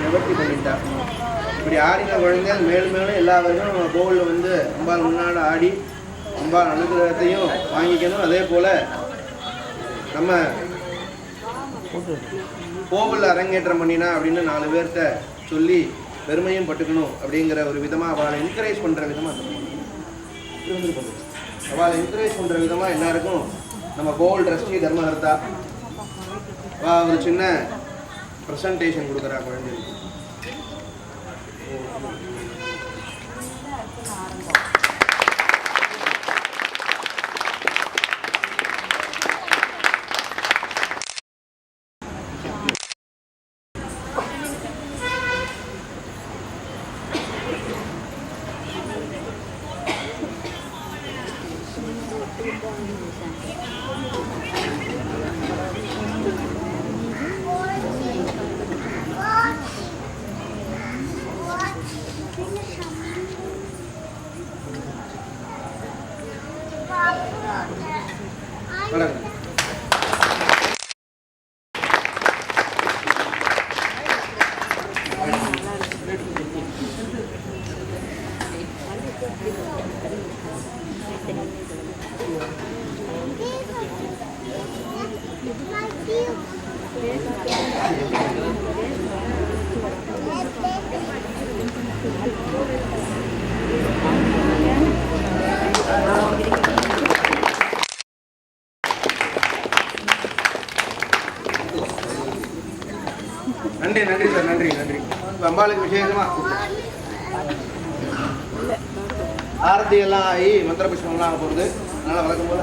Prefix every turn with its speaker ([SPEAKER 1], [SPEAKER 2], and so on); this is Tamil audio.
[SPEAKER 1] நிவர்த்தி பண்ணிட்டா. இப்படி ஆடின குழந்தைகள் மேலும் மேலும் எல்லா வருஷம் நம்ம கோவிலில் வந்து அம்பாள் முன்னாடி ஆடி அம்பாள் அனுகிரகத்தையும் வாங்கிக்கணும். அதே போல் நம்ம கோவிலில் அரங்கேற்றம் பண்ணினா அப்படின்னு 4 பேர்கிட்ட சொல்லி பெருமையும் பட்டுக்கணும் அப்படிங்கிற ஒரு விதமாக அவளை என்கரேஜ் பண்ணுற விதமாக எல்லாருக்கும் நம்ம கோவில் ட்ரஸ்டி தர்மஹர்த்தா ஒரு சின்ன ப்ரெசன்டேஷன் கொடுக்குறா குழந்தைகளுக்கு. நன்றி நன்றி சார், நன்றி நன்றி. அம்பாளுக்கு விசேஷமா ஆரத்தி எல்லாம் ஆகி மந்திர புஷ்பம்லாம் போகுது. அதனால் வழக்கம் போல